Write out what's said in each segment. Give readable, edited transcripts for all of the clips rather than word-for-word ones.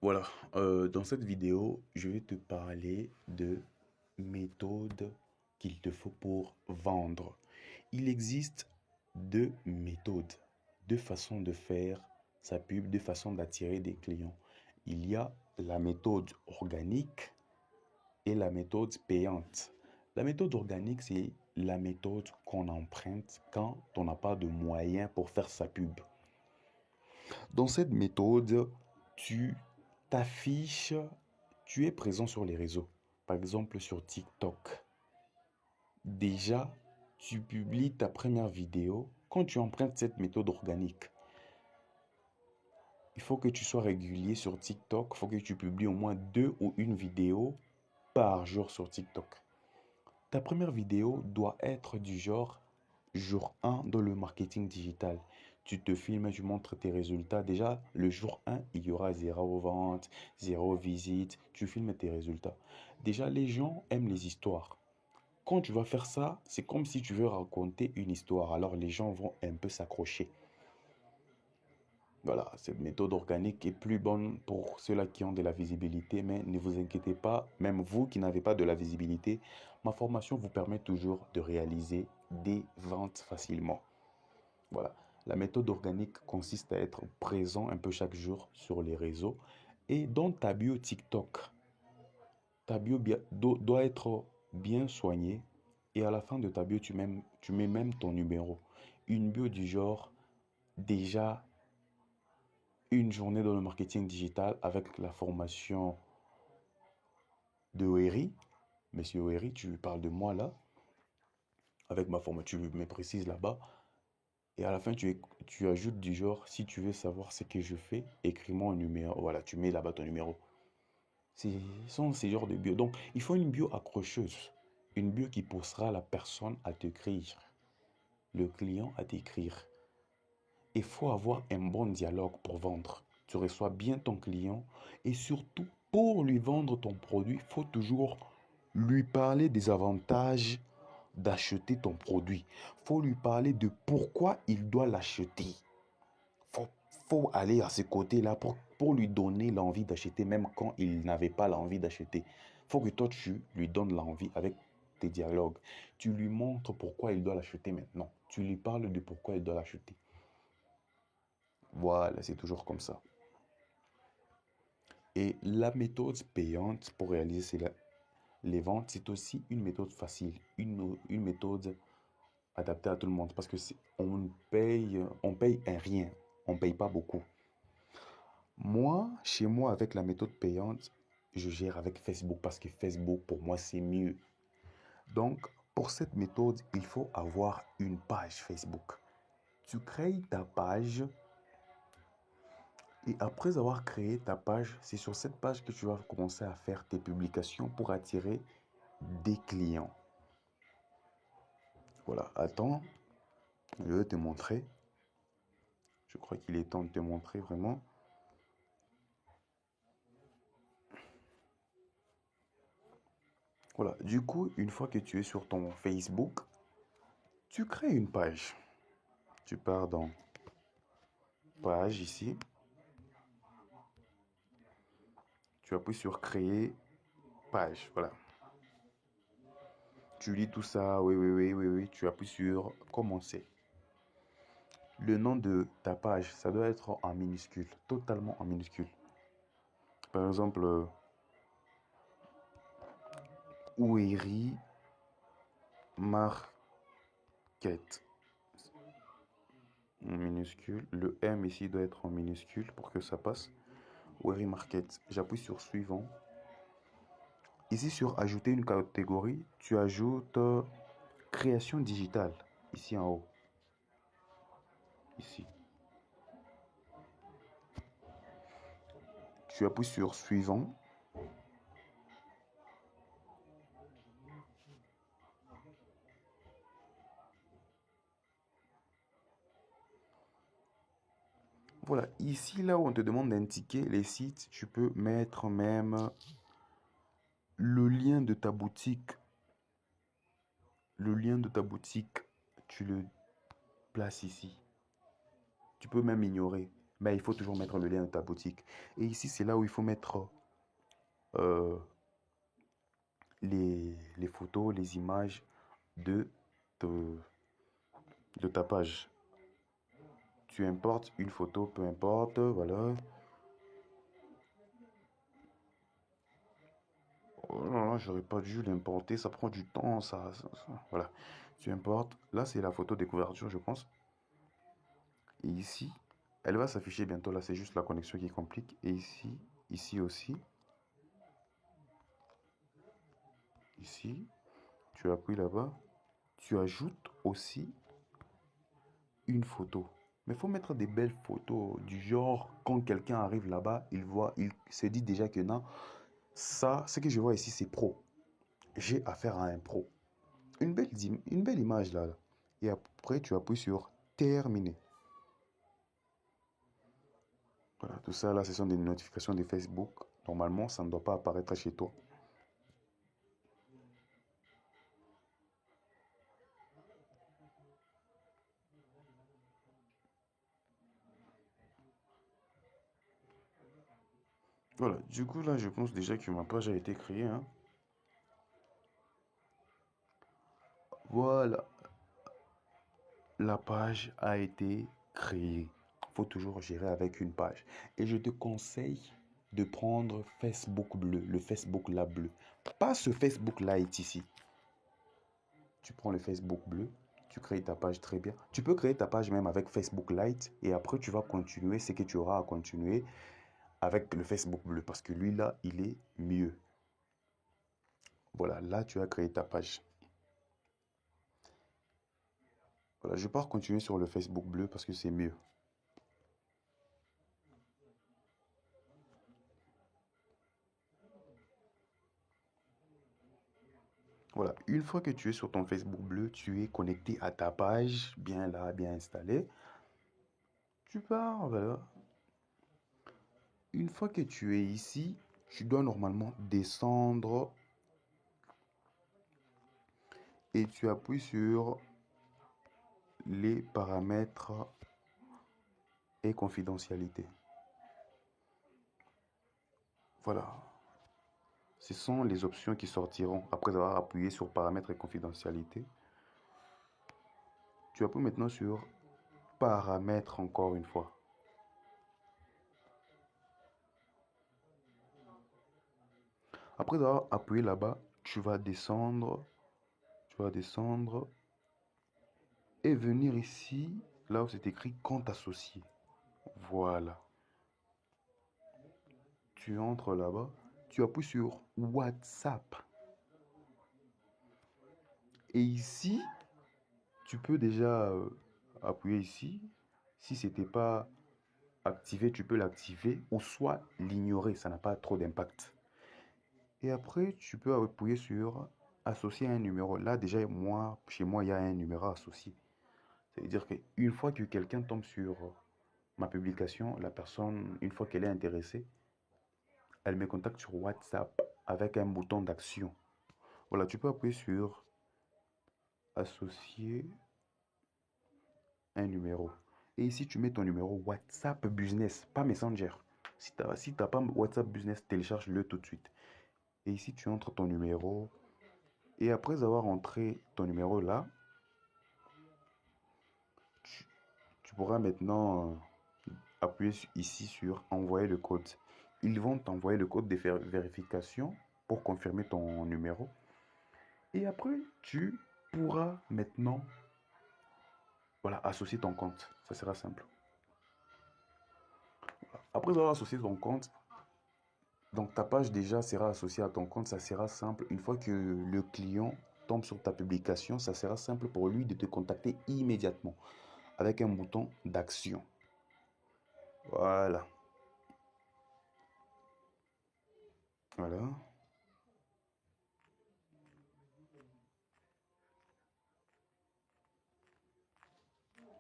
Voilà, dans cette vidéo, je vais te parler de méthodes qu'il te faut pour vendre. Il existe deux méthodes, deux façons de faire sa pub, deux façons d'attirer des clients. Il y a la méthode organique et la méthode payante. La méthode organique, c'est la méthode qu'on emprunte quand on n'a pas de moyens pour faire sa pub. Dans cette méthode, tu t'affiches, tu es présent sur les réseaux. Par exemple, sur TikTok. Déjà, tu publies ta première vidéo. Quand tu empruntes cette méthode organique, il faut que tu sois régulier sur TikTok. Il faut que tu publies au moins deux ou une vidéo par jour sur TikTok. Ta première vidéo doit être du genre jour 1 dans le marketing digital. Tu te filmes, tu montres tes résultats. Déjà, le jour 1, il y aura zéro vente, zéro visite. Tu filmes tes résultats. Déjà, les gens aiment les histoires. Quand tu vas faire ça, c'est comme si tu veux raconter une histoire. Alors, les gens vont un peu s'accrocher. Voilà, cette méthode organique est plus bonne pour ceux-là qui ont de la visibilité, mais ne vous inquiétez pas, même vous qui n'avez pas de la visibilité, ma formation vous permet toujours de réaliser des ventes facilement. Voilà, la méthode organique consiste à être présent un peu chaque jour sur les réseaux et dans ta bio TikTok. Ta bio doit être bien soignée et à la fin de ta bio, tu mets même ton numéro. Une bio du genre déjà une journée dans le marketing digital avec la formation de Weri. Monsieur Weri, tu parles de moi là, avec ma formation, tu me précises là-bas. Et à la fin, tu ajoutes du genre, si tu veux savoir ce que je fais, écris-moi un numéro. Voilà, tu mets là-bas ton numéro. Ce sont ces genres de bio. Donc, il faut une bio accrocheuse. Une bio qui poussera la personne à t'écrire, le client à t'écrire. Il faut avoir un bon dialogue pour vendre. Tu reçois bien ton client et surtout pour lui vendre ton produit, il faut toujours lui parler des avantages d'acheter ton produit. Il faut lui parler de pourquoi il doit l'acheter. Faut, faut aller à ce côté-là pour lui donner l'envie d'acheter même quand il n'avait pas l'envie d'acheter. Faut que toi, tu lui donnes l'envie avec tes dialogues. Tu lui montres pourquoi il doit l'acheter maintenant. Tu lui parles de pourquoi il doit l'acheter. Voilà, c'est toujours comme ça. Et la méthode payante pour réaliser les ventes, c'est aussi une méthode facile, une méthode adaptée à tout le monde. Parce que on paye un rien, on paye pas beaucoup. Moi, chez moi, avec la méthode payante, je gère avec Facebook parce que Facebook, pour moi, c'est mieux. Donc, pour cette méthode, il faut avoir une page Facebook. Tu crées ta page. Et après avoir créé ta page, c'est sur cette page que tu vas commencer à faire tes publications pour attirer des clients. Voilà, attends, je vais te montrer. Je crois qu'il est temps de te montrer vraiment. Voilà, du coup, une fois que tu es sur ton Facebook, tu crées une page. Tu pars dans page ici. Tu appuies sur créer page. Voilà. Tu lis tout ça. Oui, oui, oui, oui, oui. Tu appuies sur commencer. Le nom de ta page, ça doit être en minuscule, totalement en minuscule. Par exemple, Ouéry Market en minuscule. Le M ici doit être en minuscule pour que ça passe. Ouéry Market. J'appuie sur suivant. Ici sur ajouter une catégorie, tu ajoutes création digitale. Ici en haut. Ici. Tu appuies sur suivant. Voilà, ici là où on te demande d'indiquer les sites, tu peux mettre même le lien de ta boutique. Le lien de ta boutique, tu le places ici. Tu peux même ignorer. Mais il faut toujours mettre le lien de ta boutique. Et ici, c'est là où il faut mettre euh, les photos, les images de, de, de ta page. Tu importes une photo, peu importe, voilà. Oh là là, j'aurais pas dû l'importer, ça prend du temps, voilà. Tu importes, là c'est la photo des couvertures, je pense. Et ici, elle va s'afficher bientôt, là c'est juste la connexion qui complique. Et ici aussi, ici, tu appuies là-bas, tu ajoutes aussi une photo. Mais il faut mettre des belles photos du genre, quand quelqu'un arrive là-bas, il voit, il se dit déjà que non, ça, ce que je vois ici, c'est pro. J'ai affaire à un pro. Une belle image là. Et après, tu appuies sur terminer. Voilà, tout ça là, ce sont des notifications de Facebook. Normalement, ça ne doit pas apparaître chez toi. Voilà, du coup là, je pense déjà que ma page a été créée, hein. Voilà, la page a été créée. Il faut toujours gérer avec une page. Et je te conseille de prendre Facebook bleu, le Facebook là bleu. Pas ce Facebook light ici. Tu prends le Facebook bleu, tu crées ta page très bien. Tu peux créer ta page même avec Facebook Lite et après tu vas continuer ce que tu auras à continuer avec le Facebook bleu parce que lui là, il est mieux. Voilà, là tu as créé ta page. Voilà, je pars continuer sur le Facebook bleu parce que c'est mieux. Voilà, une fois que tu es sur ton Facebook bleu, tu es connecté à ta page, bien là, bien installée. Tu pars, voilà. Une fois que tu es ici, tu dois normalement descendre et tu appuies sur les paramètres et confidentialité. Voilà. Ce sont les options qui sortiront après avoir appuyé sur paramètres et confidentialité. Tu appuies maintenant sur paramètres encore une fois. Après avoir appuyé là-bas, tu vas descendre et venir ici, là où c'est écrit compte associé. Voilà. Tu entres là-bas, tu appuies sur WhatsApp. Et ici, tu peux déjà appuyer ici. Si c'était pas activé, tu peux l'activer ou soit l'ignorer, ça n'a pas trop d'impact. Et après, tu peux appuyer sur associer un numéro. Là, déjà, chez moi, il y a un numéro associé. C'est-à-dire qu'une fois que quelqu'un tombe sur ma publication, la personne, une fois qu'elle est intéressée, elle me contacte sur WhatsApp avec un bouton d'action. Voilà, tu peux appuyer sur associer un numéro. Et ici, tu mets ton numéro WhatsApp Business, pas Messenger. Si t'as pas WhatsApp Business, télécharge-le tout de suite. Et ici, tu entres ton numéro. Et après avoir entré ton numéro là, tu, tu pourras maintenant appuyer ici sur envoyer le code. Ils vont t'envoyer le code de vérification pour confirmer ton numéro. Et après, tu pourras maintenant voilà, associer ton compte. Ça sera simple. Après avoir associé ton compte, donc ta page déjà sera associée à ton compte. Ça sera simple. Une fois que le client tombe sur ta publication, ça sera simple pour lui de te contacter immédiatement avec un bouton d'action. Voilà. Voilà.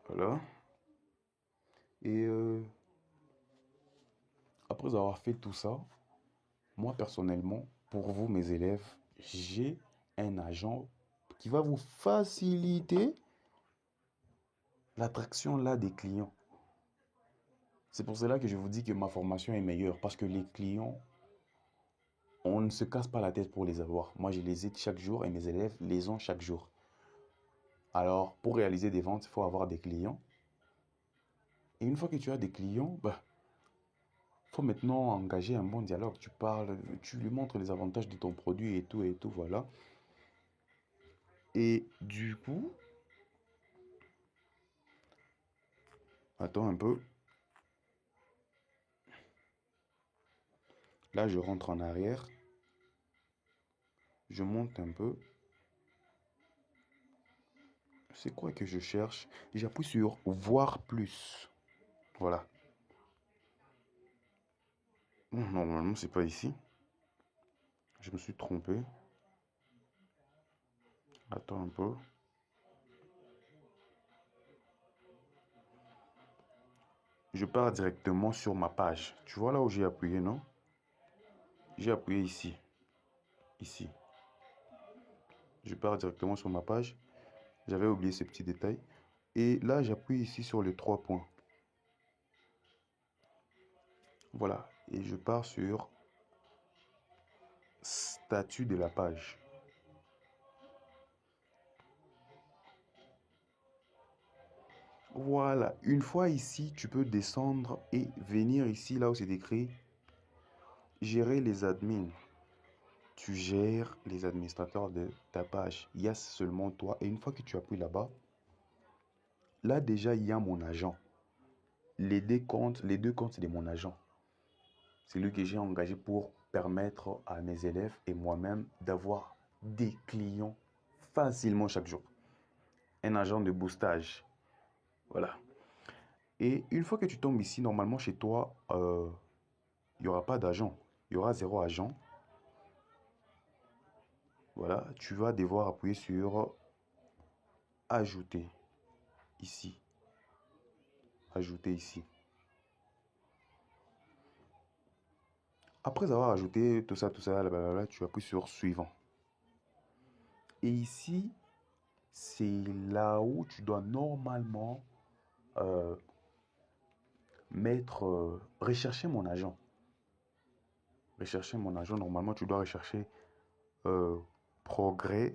Voilà. Et après avoir fait tout ça, moi personnellement, pour vous, mes élèves, j'ai un agent qui va vous faciliter l'attraction là des clients. C'est pour cela que je vous dis que ma formation est meilleure parce que les clients, on ne se casse pas la tête pour les avoir. Moi, je les aide chaque jour et mes élèves les ont chaque jour. Alors, pour réaliser des ventes, il faut avoir des clients. Et une fois que tu as des clients, bah, faut maintenant engager un bon dialogue. Tu parles, tu lui montres les avantages de ton produit et tout, voilà. Et du coup, attends un peu. Là, je rentre en arrière. Je monte un peu. C'est quoi que je cherche? J'appuie sur voir plus. Voilà. Normalement, c'est pas ici. Je me suis trompé. Attends un peu. Je pars directement sur ma page. Tu vois là où j'ai appuyé, non? J'ai appuyé ici. Ici. Je pars directement sur ma page. J'avais oublié ce petit détail. Et là, j'appuie ici sur les 3 points. Voilà. Et je pars sur statut de la page. Voilà. Une fois ici, tu peux descendre et venir ici, là où c'est écrit gérer les admins. Tu gères les administrateurs de ta page. Il y a seulement toi. Et une fois que tu appuies là-bas, là déjà, il y a mon agent. Les deux comptes, c'est de mon agent. C'est lui que j'ai engagé pour permettre à mes élèves et moi-même d'avoir des clients facilement chaque jour. Un agent de boostage. Voilà. Et une fois que tu tombes ici, normalement chez toi, il n'y aura pas d'agent. Il y aura 0 agent. Voilà. Tu vas devoir appuyer sur ajouter ici. Ajouter ici. Après avoir ajouté tout ça, blablabla, tu appuies sur suivant. Et ici, c'est là où tu dois normalement euh, rechercher mon agent. Rechercher mon agent, normalement, tu dois rechercher progrès.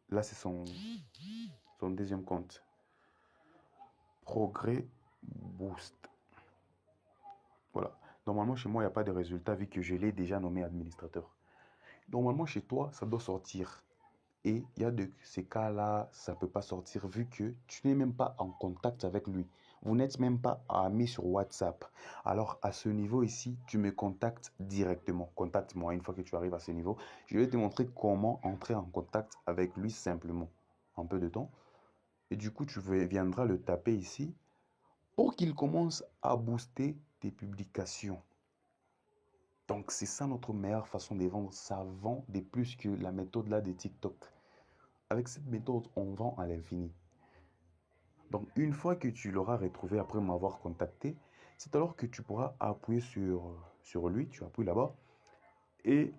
Là, c'est son deuxième compte. Progrès Boost. Voilà. Normalement, chez moi, il n'y a pas de résultat vu que je l'ai déjà nommé administrateur. Normalement, chez toi, ça doit sortir. Et il y a de ces cas-là, ça ne peut pas sortir vu que tu n'es même pas en contact avec lui. Vous n'êtes même pas amis sur WhatsApp. Alors, à ce niveau ici, tu me contactes directement. Contacte-moi une fois que tu arrives à ce niveau. Je vais te montrer comment entrer en contact avec lui simplement. Un peu de temps. Et du coup, tu viendras le taper ici pour qu'il commence à booster tes publications. Donc, c'est ça notre meilleure façon de vendre. Ça vend de plus que la méthode là de TikTok. Avec cette méthode, on vend à l'infini. Donc, une fois que tu l'auras retrouvé après m'avoir contacté, c'est alors que tu pourras appuyer sur lui. Tu appuies là-bas. Et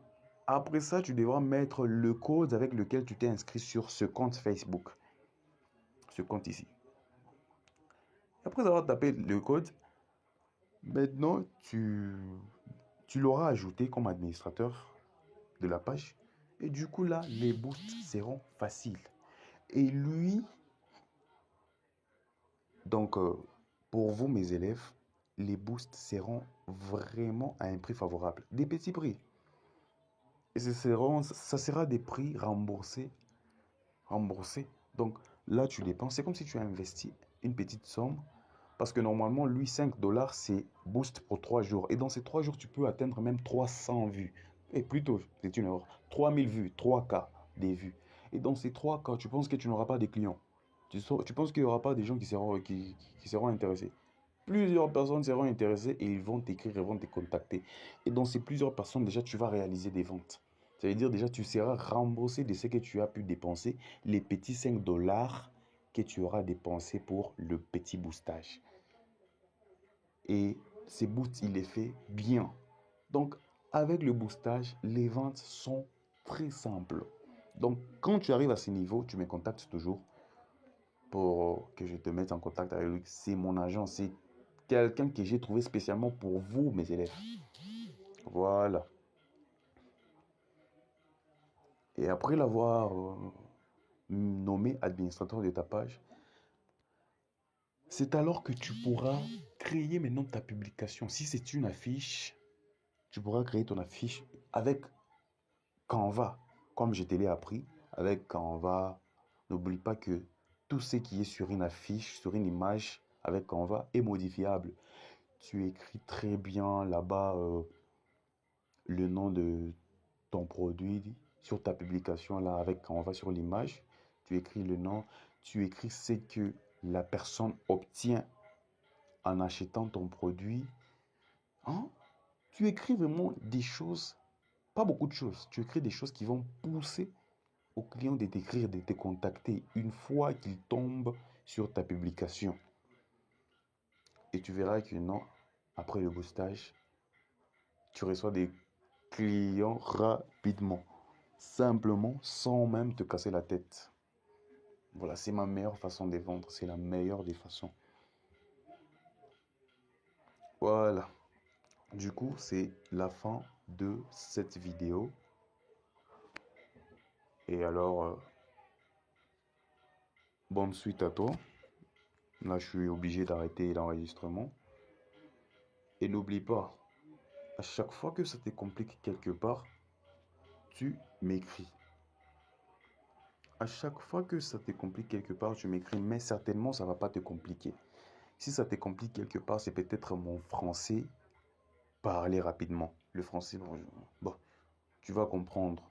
après ça, tu devras mettre le code avec lequel tu t'es inscrit sur ce compte Facebook. Ce compte ici. Après avoir tapé le code, maintenant, tu l'auras ajouté comme administrateur de la page. Et du coup, là, les boosts seront faciles. Et lui, donc, pour vous, mes élèves, les boosts seront vraiment à un prix favorable. Des petits prix. Et ça sera des prix remboursés. Remboursés. Donc, là, tu dépenses. C'est comme si tu as investi une petite somme. Parce que normalement, lui, 5 dollars, c'est boost pour 3 jours. Et dans ces 3 jours, tu peux atteindre même 300 vues. Et plutôt, c'est une erreur. 3000 vues, 3K des vues. Et dans ces 3K, tu penses que tu n'auras pas de clients. Tu penses qu'il n'y aura pas des gens qui seront intéressés. Plusieurs personnes seront intéressées et ils vont t'écrire, ils vont te contacter. Et dans ces plusieurs personnes, déjà, tu vas réaliser des ventes. Ça veut dire déjà, tu seras remboursé de ce que tu as pu dépenser, les petits 5 dollars que tu auras dépensé pour le petit boostage. Et ces boosts, il les fait bien. Donc, avec le boostage, les ventes sont très simples. Donc, quand tu arrives à ce niveau, tu me contactes toujours pour que je te mette en contact avec lui. C'est mon agent, c'est quelqu'un que j'ai trouvé spécialement pour vous, mes élèves. Voilà. Et après l'avoir nommé administrateur de ta page, c'est alors que tu pourras créer maintenant ta publication. Si c'est une affiche, tu pourras créer ton affiche avec Canva, comme je te l'ai appris, avec Canva. N'oublie pas que tout ce qui est sur une affiche, sur une image avec Canva est modifiable. Tu écris très bien là-bas le nom de ton produit sur ta publication là avec Canva sur l'image. Tu écris le nom, tu écris ce que la personne obtient en achetant ton produit. Hein? Tu écris vraiment des choses, pas beaucoup de choses. Tu écris des choses qui vont pousser au client de t'écrire, de te contacter une fois qu'il tombe sur ta publication. Et tu verras que non, après le boostage, tu reçois des clients rapidement, simplement sans même te casser la tête. Voilà, c'est ma meilleure façon de vendre, c'est la meilleure des façons. Voilà, du coup, c'est la fin de cette vidéo. Et alors, bonne suite à toi. Là, je suis obligé d'arrêter l'enregistrement. Et n'oublie pas, à chaque fois que ça te complique quelque part, tu m'écris. À chaque fois que ça te complique quelque part, tu m'écris, mais certainement, ça ne va pas te compliquer. Si ça te complique quelque part, c'est peut-être mon français parler rapidement. Le français, bon, tu vas comprendre.